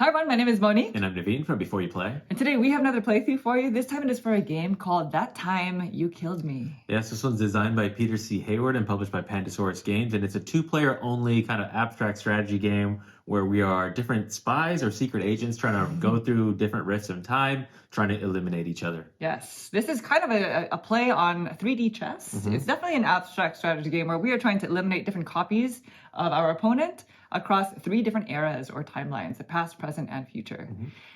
Hi everyone, my name is Moni. And I'm Naveen from Before You Play. And today we have another playthrough for you. This time it is for a game called That Time You Killed Me. Yes, this one's designed by Peter C. Hayward and published by Pandasaurus Games. And it's a two-player only kind of abstract strategy game where we are different spies or secret agents trying to go through different rifts in time, trying to eliminate each other. Yes, this is kind of a play on 3D chess. It's definitely an abstract strategy game where we are trying to eliminate different copies of our opponent across 3 different eras or timelines, the past, present, and future.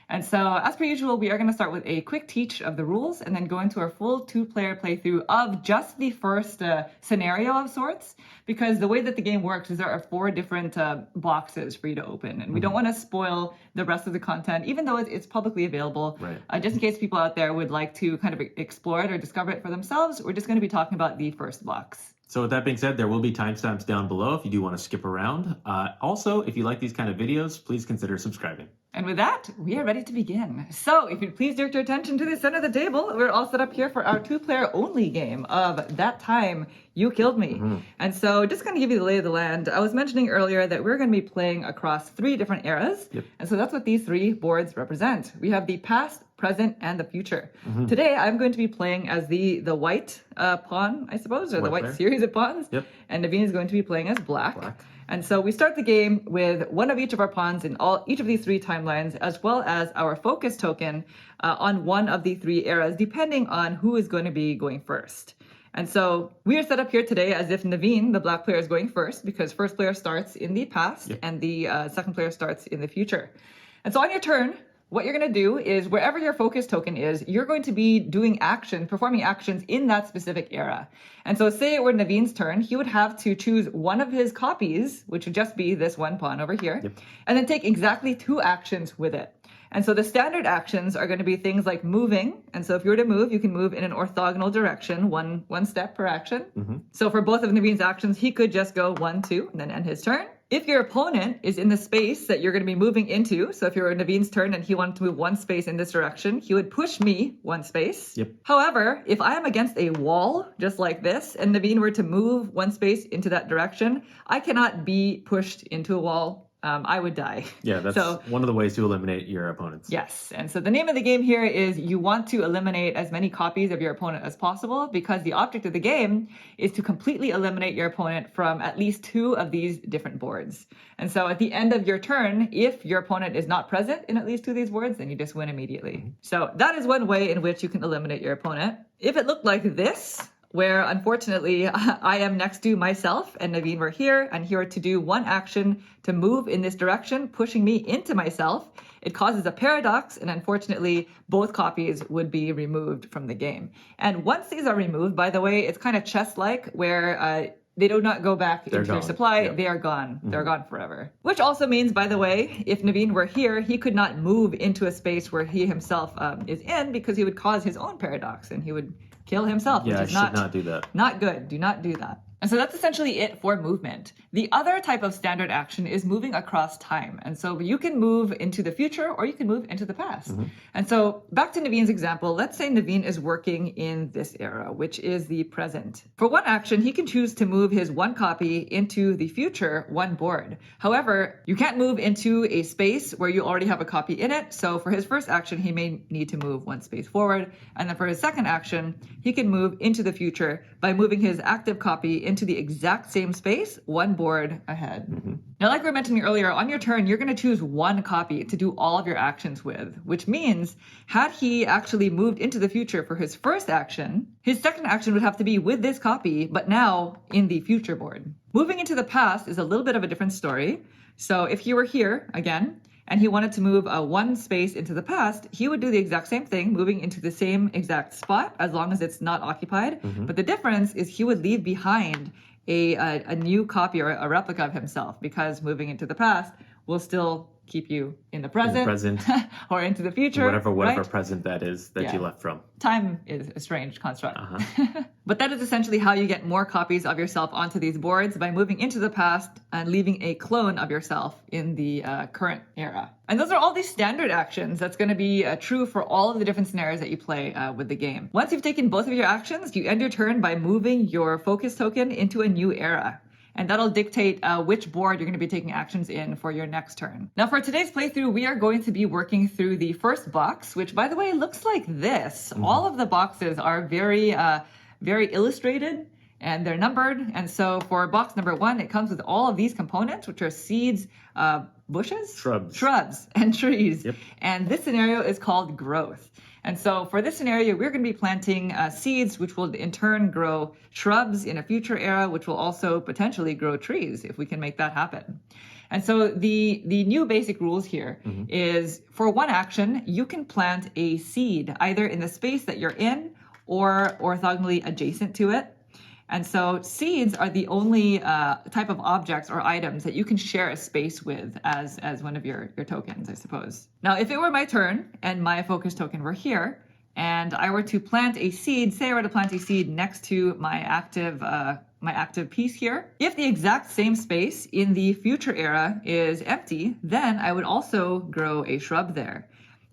And so, as per usual, we are going to start with a quick teach of the rules and then go into our full 2-player playthrough of just the first scenario of sorts, because the way that the game works is there are 4 different boxes for you to open, and we don't want to spoil the rest of the content, even though it's publicly available. Right. Just in case people out there would like to kind of explore it or discover it for themselves, we're just going to be talking about the first box. So with that being said, there will be timestamps down below if you do want to skip around. Also, if you like these kind of videos, please consider subscribing. And with that, we are ready to begin. So if you'd please direct your attention to the center of the table, we're all set up here for our 2-player only game of That Time You Killed Me. And so just going to give you the lay of the land. I was mentioning earlier that we're going to be playing across 3 different eras. And so that's what these 3 boards represent. We have the past, present, and the future. Today, I'm going to be playing as the white pawn, I suppose, or the white series of pawns. And Naveen is going to be playing as black. And so we start the game with one of each of our pawns in each of these 3 timelines, as well as our focus token on one of the 3 eras, depending on who is going to be going first. And so we are set up here today as if Naveen, the black player, is going first, because first player starts in the past and the second player starts in the future. And so on your turn, what you're going to do is wherever your focus token is, you're going to be doing performing actions in that specific era. And so say it were Naveen's turn, he would have to choose one of his copies, which would just be this one pawn over here, and then take exactly 2 actions with it. And so the standard actions are going to be things like moving. And so if you were to move, you can move in an orthogonal direction, one step per action. So for both of Naveen's actions, he could just go 1, 2, and then end his turn. If your opponent is in the space that you're going to be moving into, so if you're Naveen's turn and he wanted to move 1 space in this direction, he would push me 1 space. However, if I am against a wall, just like this, and Naveen were to move 1 space into that direction, I cannot be pushed into a wall. I would die. Yeah, that's one of the ways to eliminate your opponents. Yes, and so the name of the game here is you want to eliminate as many copies of your opponent as possible, because the object of the game is to completely eliminate your opponent from at least 2 of these different boards. And so at the end of your turn, if your opponent is not present in at least 2 of these boards, then you just win immediately. So that is one way in which you can eliminate your opponent. If it looked like this, where unfortunately I am next to myself and Naveen were here, and he were to do 1 action to move in this direction, pushing me into myself, it causes a paradox, and unfortunately both copies would be removed from the game. And once these are removed, by the way, it's kind of chess-like, where they do not go back into your supply. They are gone. They're gone forever. Which also means, by the way, if Naveen were here, he could not move into a space where he himself is in, because he would cause his own paradox and he would kill himself, which is not do that. Not good. Do not do that. And so that's essentially it for movement. The other type of standard action is moving across time. And so you can move into the future or you can move into the past. And so back to Naveen's example, let's say Naveen is working in this era, which is the present. For 1 action, he can choose to move his 1 copy into the future 1 board. However, you can't move into a space where you already have a copy in it. So for his first action, he may need to move 1 space forward. And then for his second action, he can move into the future by moving his active copy into the exact same space 1 board ahead. Now, like we were mentioning earlier, on your turn, you're going to choose 1 copy to do all of your actions with, which means had he actually moved into the future for his first action, his second action would have to be with this copy, but now in the future board. Moving into the past is a little bit of a different story. So if he were here again, and he wanted to move 1 space into the past, he would do the exact same thing, moving into the same exact spot as long as it's not occupied. But the difference is he would leave behind a new copy or a replica of himself, because moving into the past will still keep you in the present, or into the future. Whatever present that is that you left from. Time is a strange construct. But that is essentially how you get more copies of yourself onto these boards, by moving into the past and leaving a clone of yourself in the current era. And those are all these standard actions that's going to be true for all of the different scenarios that you play with the game. Once you've taken both of your actions, you end your turn by moving your focus token into a new era. and that'll dictate which board you're going to be taking actions in for your next turn. Now for today's playthrough, we are going to be working through the first box, which by the way looks like this. All of the boxes are very illustrated and they're numbered. And so for box number 1, it comes with all of these components, which are seeds, bushes, shrubs and trees. Yep. And this scenario is called growth. And so for this scenario, we're going to be planting seeds, which will in turn grow shrubs in a future era, which will also potentially grow trees if we can make that happen. And so the new basic rules here is for one action, you can plant a seed either in the space that you're in or orthogonally adjacent to it. And so seeds are the only type of objects or items that you can share a space with as one of your tokens, I suppose. Now, if it were my turn and my focus token were here, and I were to plant a seed, say I were to plant a seed next to my active piece here, if the exact same space in the future era is empty, then I would also grow a shrub there.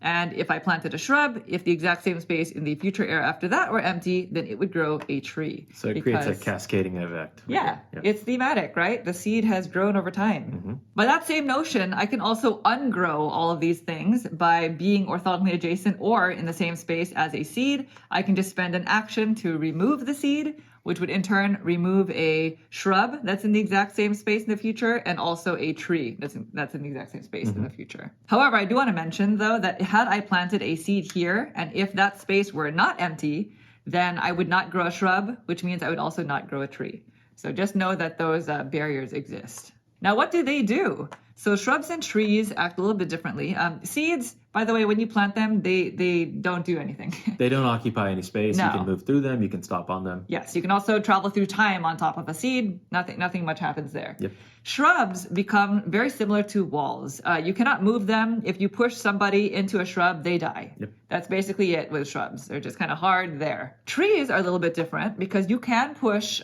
And if I planted a shrub, if the exact same space in the future era after that were empty, then it would grow a tree. So it creates a cascading effect. Yeah, it's thematic, right? The seed has grown over time. By that same notion, I can also ungrow all of these things by being orthogonally adjacent or in the same space as a seed. I can just spend an action to remove the seed, which would in turn remove a shrub that's in the exact same space in the future, and also a tree that's in the exact same space in the future. However, I do want to mention, though, that had I planted a seed here, and if that space were not empty, then I would not grow a shrub, which means I would also not grow a tree. So just know that those barriers exist. Now, what do they do? So shrubs and trees act a little bit differently. Seeds, by the way, when you plant them, they don't do anything. They don't occupy any space. No. You can move through them. You can stop on them. Yes, you can also travel through time on top of a seed. Nothing much happens there. Yep. Shrubs become very similar to walls. You cannot move them. If you push somebody into a shrub, they die. Yep. That's basically it with shrubs. They're just kind of hard there. Trees are a little bit different because you can push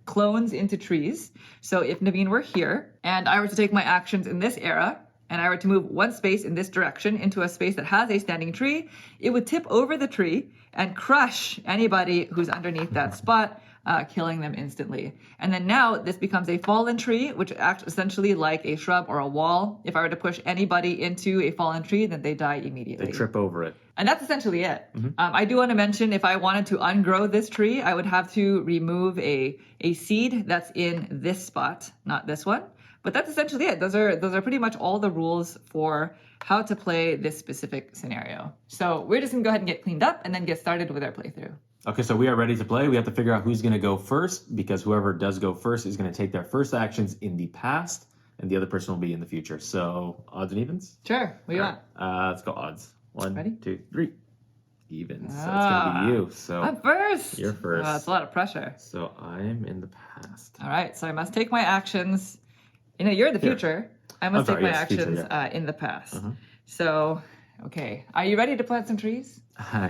clones into trees. So if Naveen were here and I were to take my actions in this era and I were to move one space in this direction into a space that has a standing tree, it would tip over the tree and crush anybody who's underneath that spot, killing them instantly. And then now this becomes a fallen tree, which acts essentially like a shrub or a wall. If I were to push anybody into a fallen tree, then they die immediately. They trip over it. And that's essentially it. I do want to mention, if I wanted to ungrow this tree, I would have to remove a seed that's in this spot, not this one. But that's essentially it. Those are pretty much all the rules for how to play this specific scenario. So we're just going to go ahead and get cleaned up and then get started with our playthrough. Okay, so we are ready to play. We have to figure out who's going to go first, because whoever does go first is going to take their first actions in the past, and the other person will be in the future. So odds and evens? Sure. What do you want? Let's go odds. 1, Ready? 2, 3. Evens. So it's going to be you. So I'm first. You're first. That's a lot of pressure. So I'm in the past. All right. So I must take my actions. You're in the future. I must take my actions in the past. So, okay. Are you ready to plant some trees?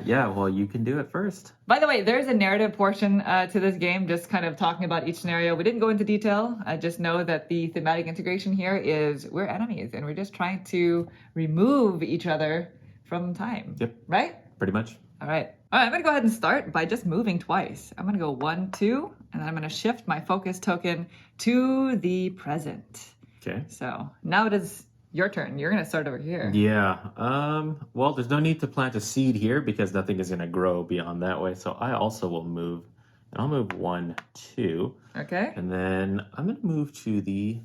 Yeah, well, you can do it first. By the way, there's a narrative portion to this game, just kind of talking about each scenario. We didn't go into detail. I just know that the thematic integration here is we're enemies and we're just trying to remove each other from time. Yep. Right? Pretty much. All right. I'm going to go ahead and start by just moving twice. I'm going to go 1, 2, and then I'm going to shift my focus token to the present. Okay. So now it is your turn. You're going to start over here. Yeah. Well, there's no need to plant a seed here because nothing is going to grow beyond that way. So I also will move, and I'll move 1, 2. Okay. And then I'm going to move to the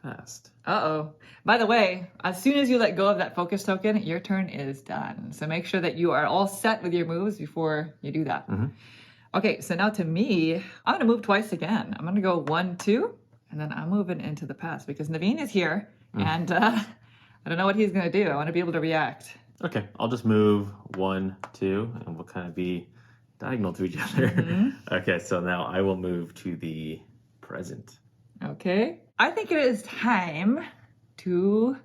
past. Uh-oh. By the way, as soon as you let go of that focus token, your turn is done. So make sure that you are all set with your moves before you do that. Okay, so now to me, I'm going to move twice again. I'm going to go 1, 2, and then I'm moving into the past because Naveen is here, and I don't know what he's going to do. I want to be able to react. Okay, I'll just move 1, 2, and we'll kind of be diagonal to each other. Okay, so now I will move to the present. Okay. I think it is time to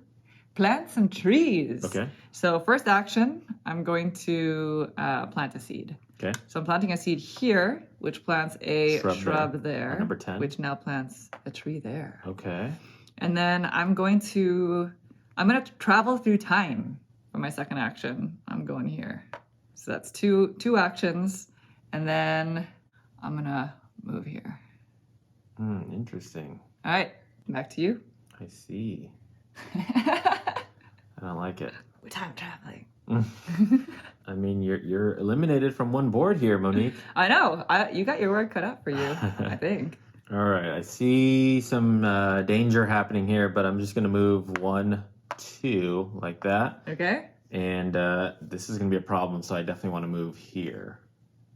plant some trees. Okay. So first action, I'm going to plant a seed. Okay. So I'm planting a seed here, which plants a shrub there. Number 10. Which now plants a tree there. Okay. And then I'm going to travel through time for my second action. I'm going here. So that's two actions. And then I'm going to move here. Interesting. All right, back to you. I see. I don't like it. We're time traveling. I mean, you're eliminated from one board here, Monique. I know. You got your work cut out for you, I think. All right, I see some danger happening here, but I'm just going to move 1, 2 like that. Okay. And this is going to be a problem, so I definitely want to move here.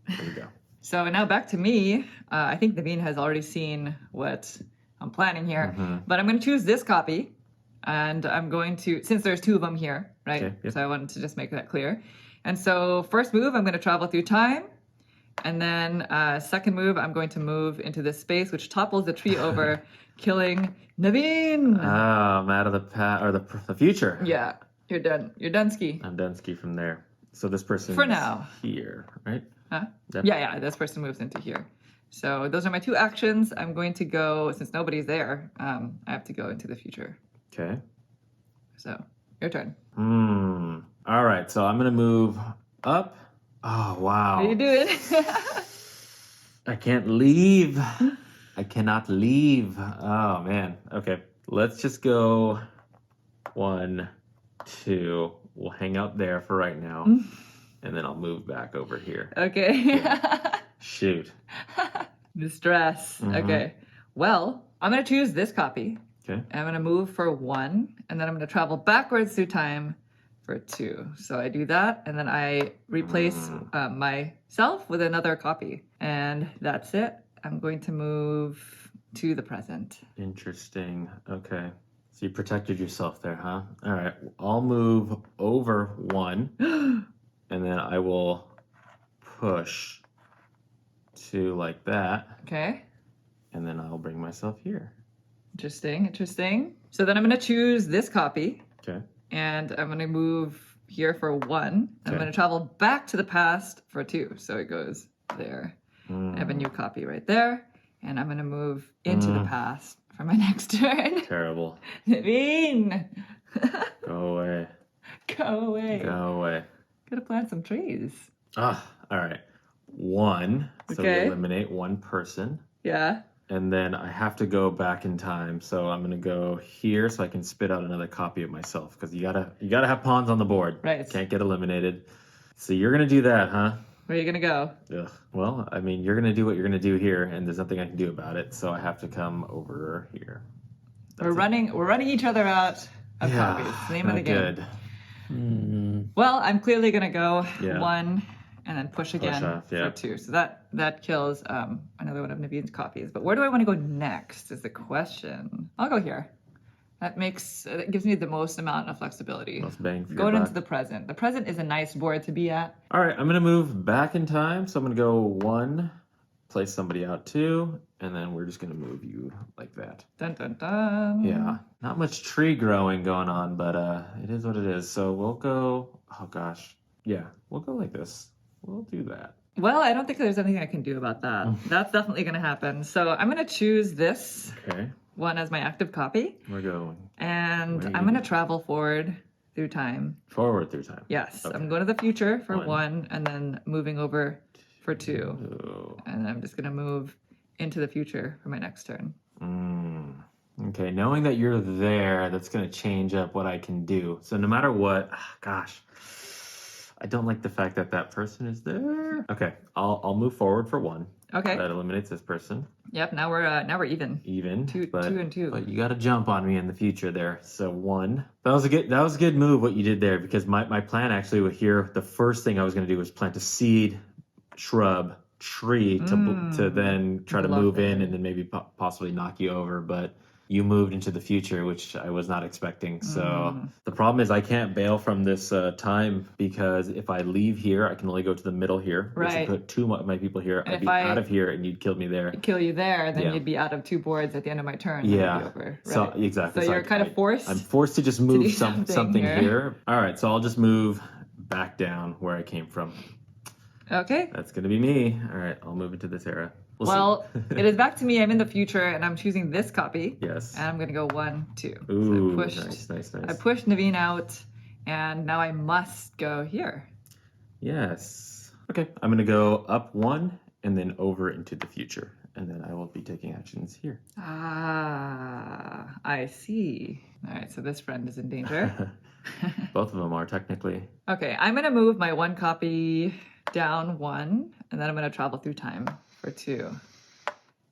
There we go. So now back to me. I think Naveen has already seen what I'm planning here, but I'm going to choose this copy. And I'm going to, since there's 2 of them here, right? Okay, yep. So I wanted to just make that clear. And so first move, I'm going to travel through time. And then second move, I'm going to move into this space, which topples the tree over, killing Naveen. Oh, I'm out of the future. Yeah, you're done. You're done ski. I'm done ski from there. So this person For now. Here, right? Huh? Yep. Yeah, this person moves into here. So those are my 2 actions. I'm going to go, since nobody's there, I have to go into the future. Okay. So your turn. All right, so I'm going to move up. Oh, wow. What are you doing? I can't leave. I cannot leave. Oh, man. Okay, let's just go 1, 2. We'll hang out there for right now. And then I'll move back over here. Okay. Yeah. Shoot. Distress. Okay. Well, I'm going to choose this copy. Okay. I'm going to move for 1, and then I'm going to travel backwards through time for 2. So I do that, and then I replace myself with another copy. And that's it. I'm going to move to the present. Interesting. Okay. So you protected yourself there, huh? All right. I'll move over 1, and then I will push 2 like that. Okay. And then I'll bring myself here. Interesting. So then I'm going to choose this copy. Okay. And I'm going to move here for 1. I'm Okay. going to travel back to the past for 2. So it goes there. I have a new copy right there. And I'm going to move into the past for my next turn. Terrible. Naveen! Go away. Go away. Go away. Gotta plant some trees. All right. 1. So we Okay. eliminate 1 person. Yeah. And then I have to go back in time. So I'm going to go here so I can spit out another copy of myself. Because you gotta have pawns on the board. Right. Can't get eliminated. So you're going to do that, huh? Where are you gonna go? Ugh. Well, I mean, you're going to do what you're going to do here. And there's nothing I can do about it. So I have to come over here. We're running each other out of copies. It's the name of the game. Good. Well, I'm clearly gonna go Yeah. 1 and then push again off, yeah. for 2. So that kills another one of Naveen's copies. But where do I want to go next is the question. I'll go here. That gives me the most amount of flexibility. Most bang for your Going buck. into the present. The present is a nice board to be at. All right, I'm going to move back in time. So I'm going to go 1, place somebody out 2, and then we're just going to move you like that. Dun dun dun. Yeah, not much tree growing going on, but it is what it is. So we'll go, oh gosh. Yeah, we'll go like this. We'll do that. Well, I don't think there's anything I can do about that. That's definitely going to happen. So I'm going to choose this Okay, one as my active copy. we're going And Where are I'm you? going to travel forward through time. forward through time. Yes, Okay. I'm going to the future for 1. 1 and then moving over for 2. Ooh. And I'm just going to move into the future for my next turn. Okay, knowing that you're there, that's going to change up what I can do. So no matter what, gosh, I don't like the fact that that person is there. Okay, I'll move forward for 1. Okay. That eliminates this person. Yep, now we're even. Even. Two and two. But you got to jump on me in the future there. So 1. That was a good move what you did there, because my plan actually with here, the first thing I was going to do was plant a seed, shrub, tree to then try to Love move that. in and then maybe possibly knock you over. But you moved into the future, which I was not expecting. So the problem is I can't bail from this time, because if I leave here, I can only go to the middle here. Which Right. would put 2 of my people here. And I'd if be out of here and you'd kill me there. Kill you there, then Yeah. you'd be out of 2 boards at the end of my turn. and it'd Yeah. be over. So Right. exactly. So you're kind of forced. I'm forced to just do move something something here. here. All right, so I'll just move back down where I came from. Okay. That's gonna be me. All right, I'll move into this era. We'll Well, see. it is back to me. I'm in the future, and I'm choosing this copy. Yes. And I'm gonna go 1, 2. Ooh, so I pushed. nice. I pushed Naveen out, and now I must go here. Yes. Okay, I'm gonna go up 1 and then over into the future, and then I will be taking actions here. Ah, I see. All right, so this friend is in danger. Both of them are technically. Okay, I'm going to move my 1 copy down 1, and then I'm going to travel through time for 2.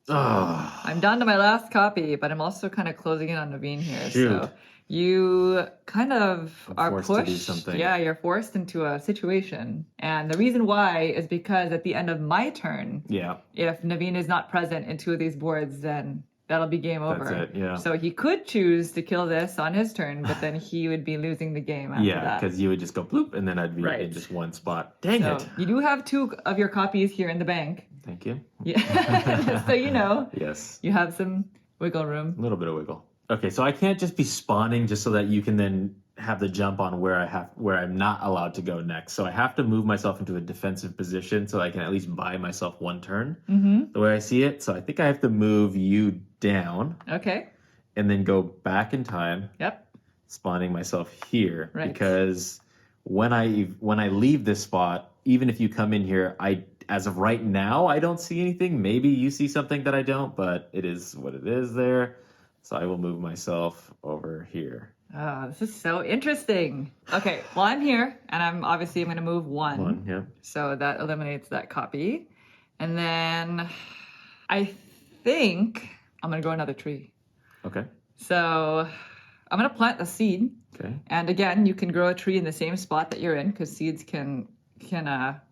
Oh, I'm down to my last copy, but I'm also kind of closing in on Naveen here. Shoot. So you kind of are forced to do pushed. something. Yeah, you're forced into a situation. And the reason why is because at the end of my turn, yeah, if Naveen is not present in 2 of these boards, then that'll be game over. that's it. Yeah. So he could choose to kill this on his turn, but then he would be losing the game after Yeah, that. because you would just go bloop, and then I'd be Right. in just one spot. Dang So it. you do have 2 of your copies here in the bank. Thank you. Yeah, just so you know. Yes. You have some wiggle room. A little bit of wiggle. Okay, so I can't just be spawning just so that you can then have the jump on where I'm not allowed to go next. So I have to move myself into a defensive position so I can at least buy myself 1 turn. Mm-hmm. The way I see it. So I think I have to move you down Okay. and then go back in time, Yep. spawning myself here. Right. Because when I leave this spot, even if you come in here, as of right now, I don't see anything. Maybe you see something that I don't, but it is what it is there. So I will move myself over here. Oh, this is so interesting. Okay, well, I'm here, and I'm going to move 1. 1, yeah. So that eliminates that copy. And then I think I'm going to grow another tree. Okay. So I'm going to plant a seed. Okay. And again, you can grow a tree in the same spot that you're in because seeds can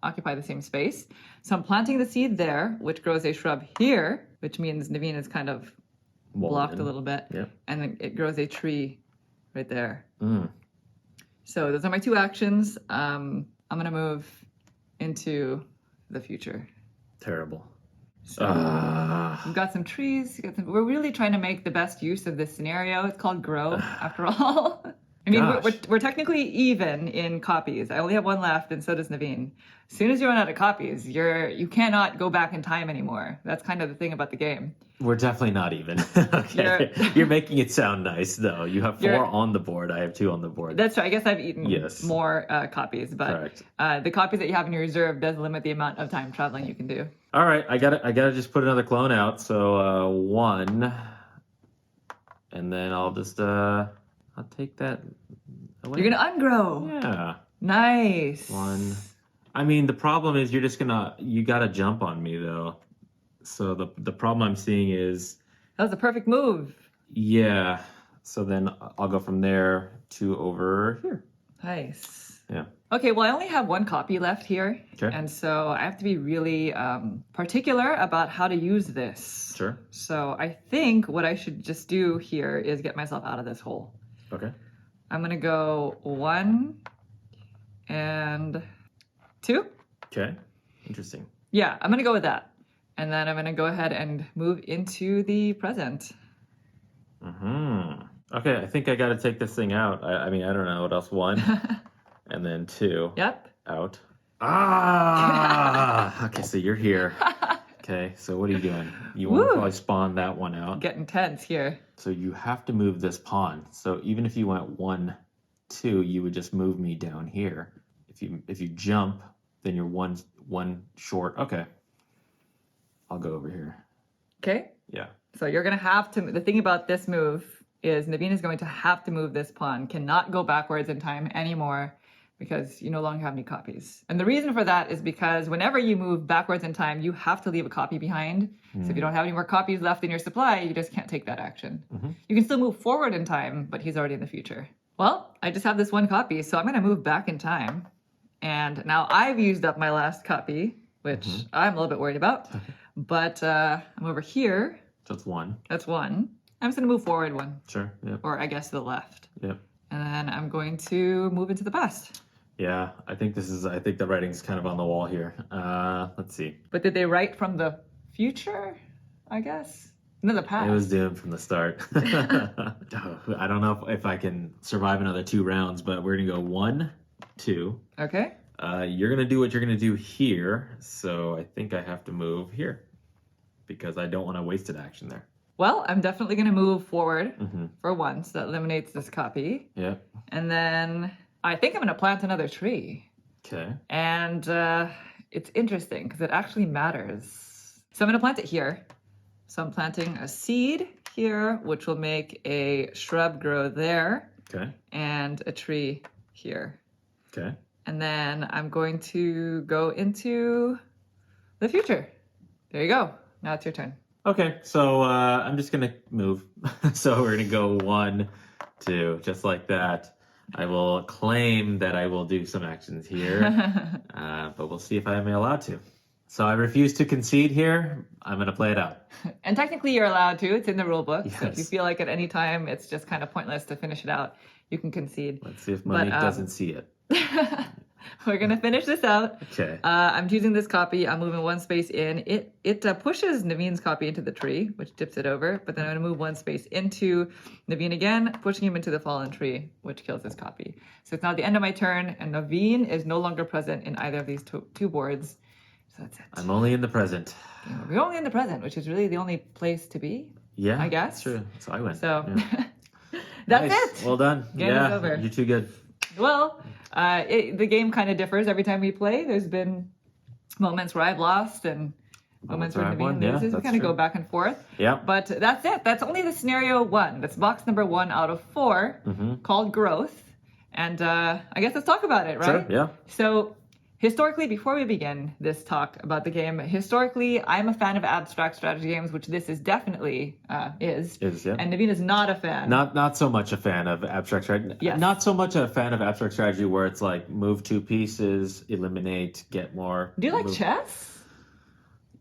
occupy the same space. So I'm planting the seed there, which grows a shrub here, which means Naveen is kind of blocked a little bit. Yep. And then it grows a tree right there. Mm. So those are my 2 actions. I'm going to move into the future. Terrible. So we've got some trees. We're really trying to make the best use of this scenario. It's called grow, after all. I mean, we're technically even in copies. I only have 1 left, and so does Naveen. As soon as you run out of copies, you cannot go back in time anymore. That's kind of the thing about the game. We're definitely not even. Okay. You're making it sound nice, though. You have 4 on the board. I have 2 on the board. That's right. I guess I've eaten Yes. more copies, but the copies that you have in your reserve does limit the amount of time traveling you can do. All right, I gotta just put another clone out. So 1, and then I'll just I'll take that away. You're gonna ungrow. Yeah. Nice. 1. I mean, the problem is you gotta jump on me though. So the problem I'm seeing is That was a perfect move. yeah. So then I'll go from there to over here. Nice. Yeah. Okay, well, I only have 1 copy left here. Okay. And so I have to be really particular about how to use this. Sure. So I think what I should just do here is get myself out of this hole. Okay. I'm going to go 1 and 2. Okay. Interesting. Yeah, I'm going to go with that. And then I'm going to go ahead and move into the present. Okay, I think I got to take this thing out. I mean, I don't know what else. 1, and then 2. Yep. Out. Ah! Okay, so you're here. Okay, so what are you doing? You want to probably spawn that one out. Getting tense here. So you have to move this pawn. So even if you went 1, 2, you would just move me down here. If you jump, then you're one short. Okay. I'll go over here. Okay. Yeah. So you're going to have to, the thing about this move is Naveen is going to have to move this pawn, cannot go backwards in time anymore because you no longer have any copies. And the reason for that is because whenever you move backwards in time, you have to leave a copy behind. So if you don't have any more copies left in your supply, you just can't take that action. You can still move forward in time, but he's already in the future. Well, I just have this 1 copy, so I'm going to move back in time. And now I've used up my last copy, which I'm a little bit worried about. But I'm over here. So it's 1. That's 1. I'm just going to move forward 1. Sure. Yep. Or I guess to the left. Yep. And then I'm going to move into the past. Yeah, I think the writing's kind of on the wall here. Let's see. But did they write from the future, I guess? No, the past. It was doomed from the start. I don't know if I can survive another 2 rounds, but we're going to go 1, 2. Okay. You're going to do what you're going to do here, so I think I have to move here because I don't want to waste an action there. Well, I'm definitely going to move forward for 1, so that eliminates this copy. Yeah. And then I think I'm going to plant another tree. Okay. And it's interesting because it actually matters. So I'm going to plant it here. So I'm planting a seed here, which will make a shrub grow there. Okay. And a tree here. Okay. And then I'm going to go into the future. There you go. Now it's your turn. Okay, so I'm just gonna move. So we're gonna go 1, 2, just like that. I will claim that I will do some actions here, but we'll see if I am allowed to. So I refuse to concede here. I'm gonna play it out. And technically you're allowed to. It's in the rule book. Yes. So if you feel like at any time it's just kind of pointless to finish it out, you can concede. Let's see if Monique doesn't see it. We're gonna finish this out. Okay. I'm choosing this copy. I'm moving 1 space in. It pushes Naveen's copy into the tree, which tips it over. But then I'm gonna move 1 space into Naveen again, pushing him into the fallen tree, which kills his copy. So it's now the end of my turn, and Naveen is no longer present in either of these two boards. So that's it. I'm only in the present. We're only in the present, which is really the only place to be. Yeah, I guess. That's true. So I win. So Yeah. that's Nice. it. Well done. Game is over. You're too good. Well, the game kind of differs every time we play. There's been moments where I've lost and moments where I've Naveen won. Yeah, loses. We that's kind of true. go back and forth. Yeah. But that's it. That's only the scenario 1. That's box number 1 out of 4, called Growth. And I guess let's talk about it, right? Sure. Yeah. So historically, before we begin this talk about the game, historically, I'm a fan of abstract strategy games, which this is definitely is. Yeah. And Naveen is not a fan. Not so much a fan of abstract strategy. Yes. Not so much a fan of abstract strategy where it's like move 2 pieces, eliminate, get more. Do you like move. chess?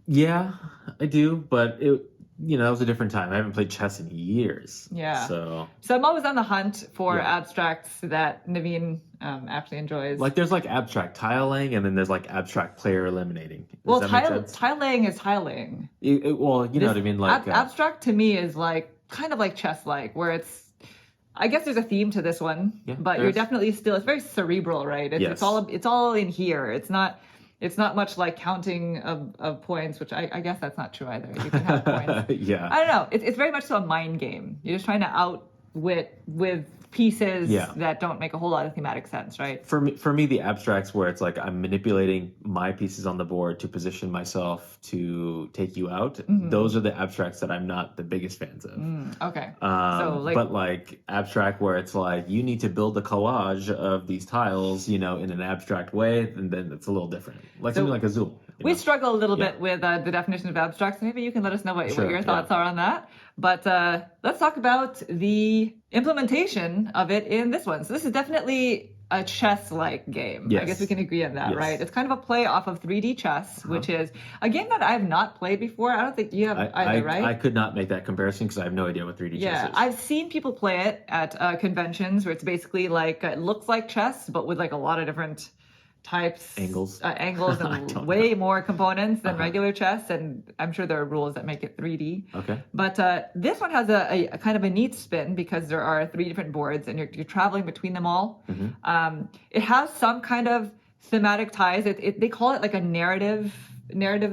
Yeah, I do, but it that was a different time. I haven't played chess in years. Yeah. So I'm always on the hunt for Yeah. abstracts that Naveen actually enjoys. like there's like abstract tile laying and then there's like abstract player eliminating. Does well, that make tile sense? laying is tile laying. Well, you know what I mean? Like Abstract to me is like kind of like chess-like, where it's. I guess there's a theme to this one, Yeah, but you're there's- definitely still. It's very cerebral, right? It's, Yes. it's all in here. It's not much like counting of points, which I guess that's not true either. You can have points. yeah. I don't know. It's very much so a mind game. You're just trying to outwit with pieces Yeah. that don't make a whole lot of thematic sense, right? For me, the abstracts where it's like I'm manipulating my pieces on the board to position myself to take you out. Those are the abstracts that I'm not the biggest fans of. Okay. So, like- but like abstract where it's like you need to build a collage of these tiles, in an abstract way, and then it's a little different. Like something like a Zool. We struggle a little Yeah. bit with the definition of abstract, so maybe you can let us know what Sure, your yeah. thoughts are on that. But let's talk about the implementation of it in this one. So this is definitely a chess-like game. I Yes. guess we can agree on that, Yes. right? It's kind of a play off of 3D chess, which is a game that I've not played before. I don't think you have either, right? I could not make that comparison because I have no idea what 3D chess Yeah, is. I've seen people play it at conventions where it's basically like it looks like chess, but with like a lot of different types, Angles. and don't way more components than regular chess. And I'm sure there are rules that make it 3D. Okay. But this one has a kind of a neat spin because there are 3 different boards and you're traveling between them all. It has some kind of thematic ties. They call it like a narrative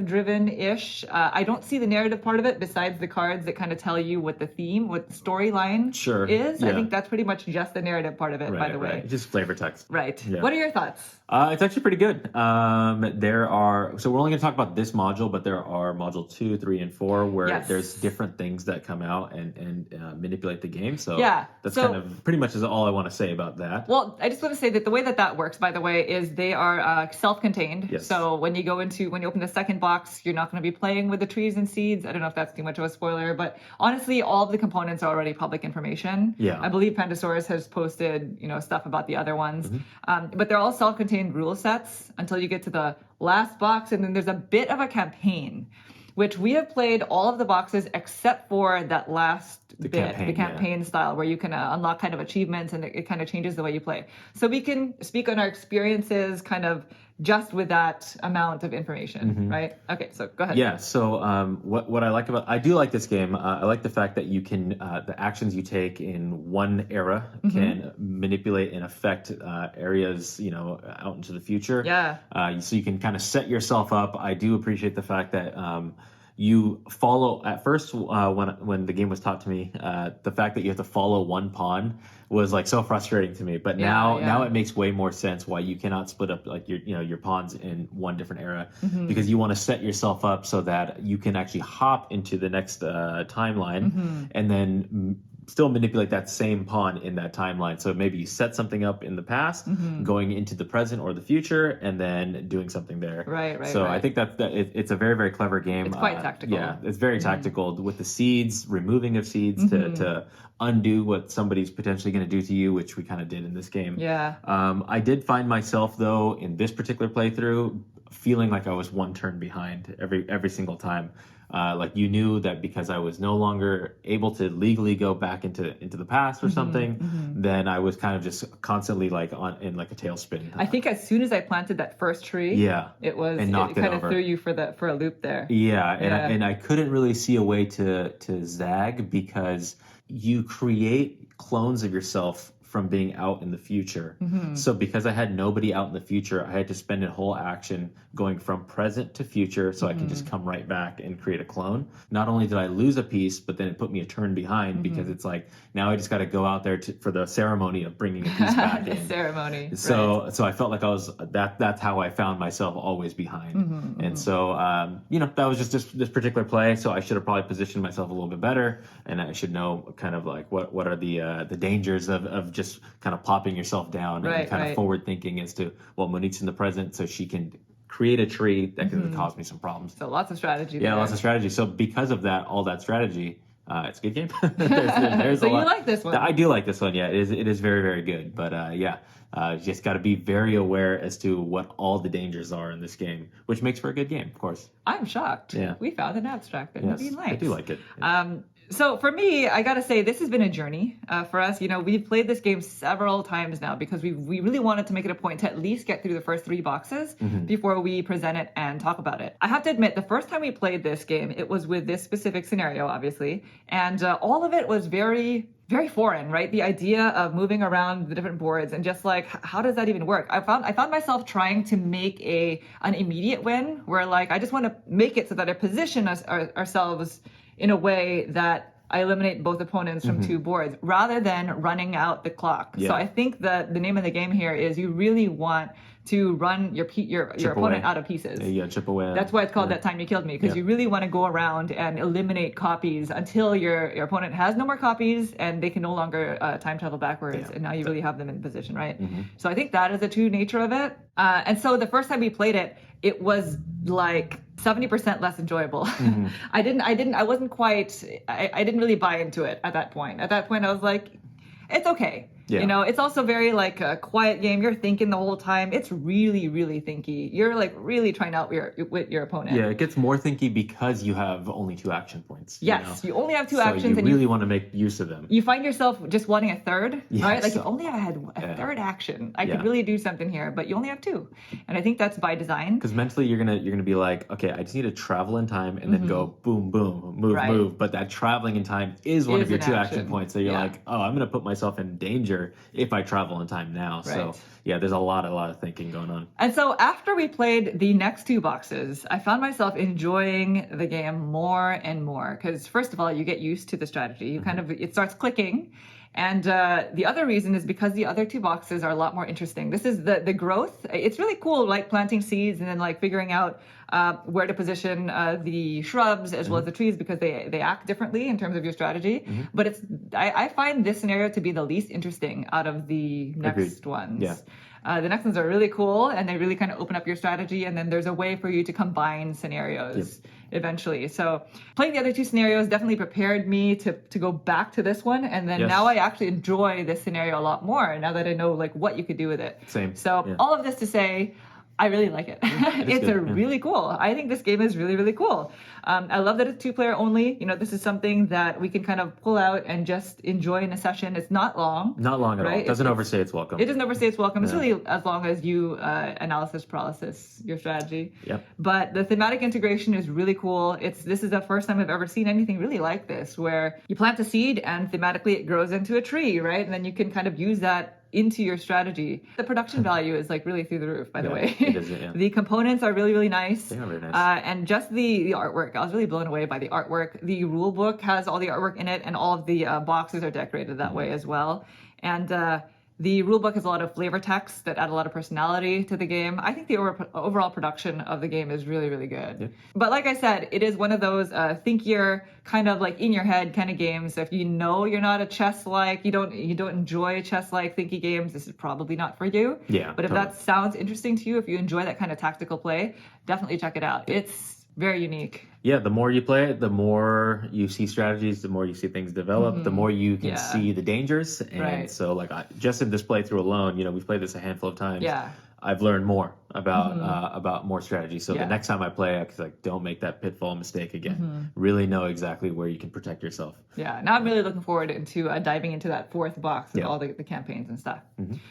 driven ish. I don't see the narrative part of it besides the cards that kind of tell you what the theme, what the storyline Sure, is. I yeah. think that's pretty much just the narrative part of it, by the way. Right. Just flavor text. Right. Yeah. What are your thoughts? It's actually pretty good. So we're only going to talk about this module, but there are module 2, 3, and 4 where Yes. there's different things that come out and manipulate the game. So Yeah, that's so- kind of pretty much is all I want to say about that. Well, I just want to say that the way that works, by the way, is they are self-contained. Yes. So when you open the second box, you're not going to be playing with the trees and seeds. I don't know if that's too much of a spoiler, but honestly, all of the components are already public information. Yeah. I believe Pandasaurus has posted, stuff about the other ones. Mm-hmm. But they're all self-contained rule sets until you get to the last box, and then there's a bit of a campaign, which we have played all of the boxes except for that last bit, campaign, the campaign style, where you can unlock kind of achievements and it kind of changes the way you play. So we can speak on our experiences kind of just with that amount of information, right? Okay, so go ahead. Yeah. So what I like I do like this game. I like the fact that you can the actions you take in one era can manipulate and affect areas out into the future. Yeah. So you can kind of set yourself up. I do appreciate the fact that you follow at first when the game was taught to me, the fact that you have to follow one pawn was like so frustrating to me. But now it makes way more sense why you cannot split up like your pawns in one different era, because you want to set yourself up so that you can actually hop into the next timeline and then still manipulate that same pawn in that timeline. So maybe you set something up in the past, going into the present or the future, and then doing something there. Right. So I think that it's a very, very clever game. It's quite tactical. Yeah, it's very tactical with the seeds, removing of seeds to undo what somebody's potentially going to do to you, which we kind of did in this game. Yeah. I did find myself, though, in this particular playthrough, feeling like I was one turn behind every single time. Like you knew that because I was no longer able to legally go back into the past or something, then I was kind of just constantly like in like a tailspin. I think as soon as I planted that first tree, it kind of threw you for a loop there. Yeah, and I couldn't really see a way to zag, because you create clones of yourself from being out in the future. So because I had nobody out in the future, I had to spend a whole action going from present to future so I can just come right back and create a clone. Not only did I lose a piece, but then it put me a turn behind, because it's like, now I just got to go out there for the ceremony of bringing a piece back in. Ceremony. So I felt like that's how I found myself always behind. And so, that was just this particular play. So I should have probably positioned myself a little bit better, and I should know kind of like what are the dangers of just kind of popping yourself down and kind of forward thinking as to, well, Monique's in the present, so she can create a tree that could cause me some problems. So lots of strategy. Yeah, lots of strategy. So because of that, all that strategy, it's a good game. there's so a lot. You like this one? I do like this one. Yeah, it is very, very good. But you just got to be very aware as to what all the dangers are in this game, which makes for a good game, of course. I'm shocked. Yeah, we found an abstract that Naveen likes. I do like it. So for me, I gotta say, this has been a journey for us. We've played this game several times now because we really wanted to make it a point to at least get through the first 3 boxes before we present it and talk about it. I have to admit, the first time we played this game, it was with this specific scenario, obviously, and all of it was very, very foreign, right? The idea of moving around the different boards and just like, how does that even work? I found myself trying to make an immediate win where like, I just want to make it so that I position ourselves in a way that I eliminate both opponents from 2 boards rather than running out the clock. Yeah. So I think that the name of the game here is you really want to run your opponent out of pieces. Yeah, chip away. That's why it's called That Time You Killed Me, because you really want to go around and eliminate copies until your opponent has no more copies and they can no longer time travel backwards, and now you really have them in position, right? So I think that is the true nature of it. And so the first time we played it, it was like 70% less enjoyable. I didn't really buy into it at that point. At that point, I was like, it's okay. Yeah. It's also very like a quiet game. You're thinking the whole time. It's really, really thinky. You're like really trying out with your opponent. Yeah, it gets more thinky because you have only 2 action points. Yes, you only have 2 actions. So you really want to make use of them. You find yourself just wanting a third, right? Like if only I had a third action, I could really do something here, but you only have 2. And I think that's by design. Because mentally you're gonna be like, okay, I just need to travel in time and then go boom, boom, move. But that traveling in time is one of your 2 action points. So you're like, oh, I'm gonna put myself in danger if I travel in time now. Right. So yeah, there's a lot of thinking going on. And so after we played the next 2 boxes, I found myself enjoying the game more and more. Because first of all, you get used to the strategy. You it starts clicking. And the other reason is because the other 2 boxes are a lot more interesting. This is the growth. It's really cool, like planting seeds and then like figuring out where to position the shrubs as well as the trees, because they act differently in terms of your strategy. But I find this scenario to be the least interesting out of the next ones. Yeah. The next ones are really cool, and they really kind of open up your strategy, and then there's a way for you to combine scenarios eventually. So playing the other 2 scenarios definitely prepared me to go back to this one, and then now I actually enjoy this scenario a lot more now that I know like what you could do with it. Same. So all of this to say, I really like it. It's really cool. I think this game is really, really cool. I love that it's 2-player only. This is something that we can kind of pull out and just enjoy in a session. It's not long. Not long at all. It doesn't overstay its welcome. It doesn't overstay its welcome. It's really as long as you analysis paralysis your strategy. Yep. But the thematic integration is really cool. This is the first time I've ever seen anything really like this, where you plant a seed and thematically it grows into a tree, right? And then you can kind of use that into your strategy. The production value is like really through the roof, by the way. It is, yeah. The components are really, really nice. They are very nice. And just the artwork. I was really blown away by the artwork. The rule book has all the artwork in it, and all of the boxes are decorated that way as well. And the rulebook has a lot of flavor text that add a lot of personality to the game. I think the overall production of the game is really, really good. Yeah. But like I said, it is one of those thinkier, kind of like in your head kind of games. If you know you're not a chess-like, you don't enjoy chess-like thinky games, this is probably not for you. Yeah. But if that sounds interesting to you, if you enjoy that kind of tactical play, definitely check it out. It's very unique. Yeah, the more you play it, the more you see strategies, the more you see things develop, the more you can see the dangers. And so, like, just in this playthrough alone, we've played this a handful of times. Yeah. I've learned more about more strategies. So the next time I play, I can don't make that pitfall mistake again. Really know exactly where you can protect yourself. Yeah. Now I'm really looking forward into diving into that fourth box with all the campaigns and stuff.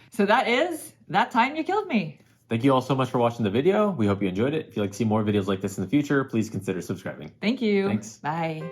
So that is That Time You Killed Me. Thank you all so much for watching the video. We hope you enjoyed it. If you'd like to see more videos like this in the future, please consider subscribing. Thank you. Thanks. Bye.